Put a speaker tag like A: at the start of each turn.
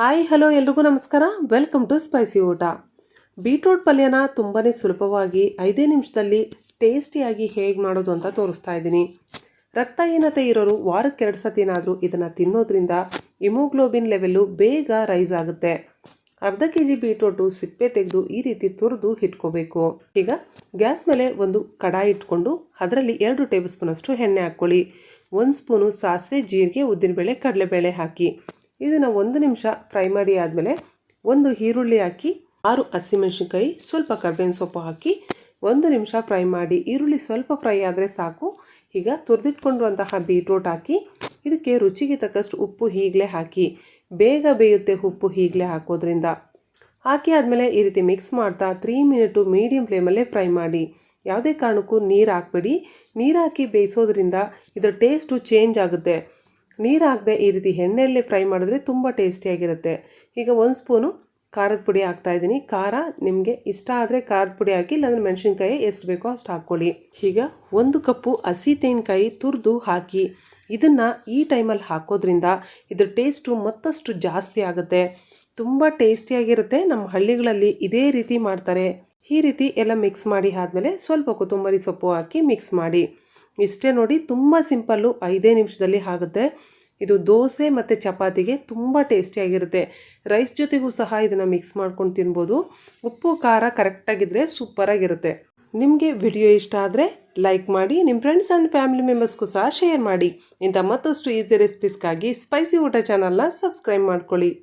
A: Hi hello ಎಲ್ರಿಗೂ ನಮಸ್ಕಾರ. Welcome to spicy ಊಟ. ಬೀಟ್ರೂಟ್ ಪಲ್ಯನ ತುಂಬಾ ಸುಲಭವಾಗಿ 5 ನಿಮಿಷದಲ್ಲಿ ಟೇಸ್ಟಿಯಾಗಿ ಹೇಗೆ ಮಾಡೋದು ಅಂತ ತೋರಿಸ್ತಾ ಇದ್ದೀನಿ. ರಕ್ತಹೀನತೆ ಇರೋರು ವಾರಕ್ಕೆ 2 ಸತಿನಾದರೂ ಇದನ್ನು ತಿನ್ನೋದ್ರಿಂದ ಹಿಮೋಗ್ಲೋಬಿನ್ ಲೆವೆಲ್ಲು ಬೇಗ ರೈಸ್ ಆಗುತ್ತೆ. ಅರ್ಧ kg ಬೀಟ್ರೂಟು ಸಿಪ್ಪೆ ತೆಗೆದು ಈ ರೀತಿ ತುರಿದು ಇಟ್ಕೋಬೇಕು. ಈಗ ಗ್ಯಾಸ್ ಮೇಲೆ ಒಂದು ಕಡಾಯಿ ಇಟ್ಕೊಂಡು ಅದರಲ್ಲಿ 2 ಟೇಬಲ್ ಸ್ಪೂನಷ್ಟು ಎಣ್ಣೆ ಹಾಕ್ಕೊಳ್ಳಿ. 1 ಸ್ಪೂನು ಸಾಸಿವೆ, ಜೀರಿಗೆ, ಉದ್ದಿನಬೇಳೆ, ಕಡಲೆಬೇಳೆ ಹಾಕಿ ಇದನ್ನು 1 ನಿಮಿಷ ಫ್ರೈ ಮಾಡಿ ಆದಮೇಲೆ 1 ಈರುಳ್ಳಿ ಹಾಕಿ 6 ಹಸಿಮೆಣಸಿನ್ಕಾಯಿ, ಸ್ವಲ್ಪ ಕರ್ಬೇವಿನ ಸೊಪ್ಪು ಹಾಕಿ 1 ನಿಮಿಷ ಫ್ರೈ ಮಾಡಿ. ಈರುಳ್ಳಿ ಸ್ವಲ್ಪ ಫ್ರೈ ಆದರೆ ಸಾಕು. ಈಗ ತುರಿದಿಟ್ಕೊಂಡಿರುವಂತಹ ಬೀಟ್ರೂಟ್ ಹಾಕಿ ಇದಕ್ಕೆ ರುಚಿಗೆ ತಕ್ಕಷ್ಟು ಉಪ್ಪು ಈಗಲೇ ಹಾಕಿ. ಬೇಗ ಬೇಯುತ್ತೆ ಉಪ್ಪು ಈಗಲೇ ಹಾಕೋದ್ರಿಂದ. ಹಾಕಿ ಆದಮೇಲೆ ಈ ರೀತಿ ಮಿಕ್ಸ್ ಮಾಡ್ತಾ 3 ಮಿನಿಟು ಮೀಡಿಯಮ್ ಫ್ಲೇಮಲ್ಲೇ ಫ್ರೈ ಮಾಡಿ. ಯಾವುದೇ ಕಾರಣಕ್ಕೂ ನೀರು ಹಾಕಬೇಡಿ. ನೀರು ಹಾಕಿ ಬೇಯಿಸೋದ್ರಿಂದ ಇದರ ಟೇಸ್ಟು ಚೇಂಜ್ ಆಗುತ್ತೆ. ನೀರು ಹಾಕದೆ ಈ ರೀತಿ ಎಣ್ಣೆಯಲ್ಲೇ ಫ್ರೈ ಮಾಡಿದ್ರೆ ತುಂಬ ಟೇಸ್ಟಿಯಾಗಿರುತ್ತೆ. ಈಗ 1 ಸ್ಪೂನು ಖಾರದ ಪುಡಿ ಹಾಕ್ತಾಯಿದ್ದೀನಿ. ಖಾರ ನಿಮಗೆ ಇಷ್ಟ ಆದರೆ ಖಾರದ ಪುಡಿ ಹಾಕಿ, ಇಲ್ಲಾಂದರೆ ಮೆಣಸಿನ್ಕಾಯಿ ಎಷ್ಟು ಬೇಕೋ ಅಷ್ಟು ಹಾಕ್ಕೊಳ್ಳಿ. ಈಗ 1 ಕಪ್ಪು ಹಸಿ ತೆಂಗಿನಕಾಯಿ ತುರಿದು ಹಾಕಿ ಇದನ್ನು ಈ ಟೈಮಲ್ಲಿ ಹಾಕೋದ್ರಿಂದ ಇದ್ರ ಟೇಸ್ಟು ಮತ್ತಷ್ಟು ಜಾಸ್ತಿ ಆಗುತ್ತೆ. ತುಂಬ ಟೇಸ್ಟಿಯಾಗಿರುತ್ತೆ. ನಮ್ಮ ಹಳ್ಳಿಗಳಲ್ಲಿ ಇದೇ ರೀತಿ ಮಾಡ್ತಾರೆ. ಈ ರೀತಿ ಎಲ್ಲ ಮಿಕ್ಸ್ ಮಾಡಿ ಆದಮೇಲೆ ಸ್ವಲ್ಪ ಕೊತ್ತಂಬರಿ ಸೊಪ್ಪು ಹಾಕಿ ಮಿಕ್ಸ್ ಮಾಡಿ. ಇಷ್ಟೇ ನೋಡಿ, ತುಂಬ ಸಿಂಪಲ್ಲು, 5 ನಿಮಿಷದಲ್ಲಿ ಆಗುತ್ತೆ. ಇದು ದೋಸೆ ಮತ್ತು ಚಪಾತಿಗೆ ತುಂಬ ಟೇಸ್ಟಿಯಾಗಿರುತ್ತೆ. ರೈಸ್ ಜೊತೆಗೂ ಸಹ ಇದನ್ನು ಮಿಕ್ಸ್ ಮಾಡ್ಕೊಂಡು ತಿನ್ಬೋದು. ಉಪ್ಪು ಖಾರ ಕರೆಕ್ಟಾಗಿದ್ದರೆ ಸೂಪರಾಗಿರುತ್ತೆ. ನಿಮಗೆ ವಿಡಿಯೋ ಇಷ್ಟ ಆದರೆ ಲೈಕ್ ಮಾಡಿ, ನಿಮ್ಮ ಫ್ರೆಂಡ್ಸ್ ಆ್ಯಂಡ್ ಫ್ಯಾಮಿಲಿ ಮೆಂಬರ್ಸ್ಗೂ ಸಹ ಶೇರ್ ಮಾಡಿ. ಇಂಥ ಮತ್ತಷ್ಟು ಈಸಿ ರೆಸಿಪೀಸ್ಗಾಗಿ ಸ್ಪೈಸಿ ಊಟ ಚಾನಲ್ನ ಸಬ್ಸ್ಕ್ರೈಬ್ ಮಾಡ್ಕೊಳ್ಳಿ.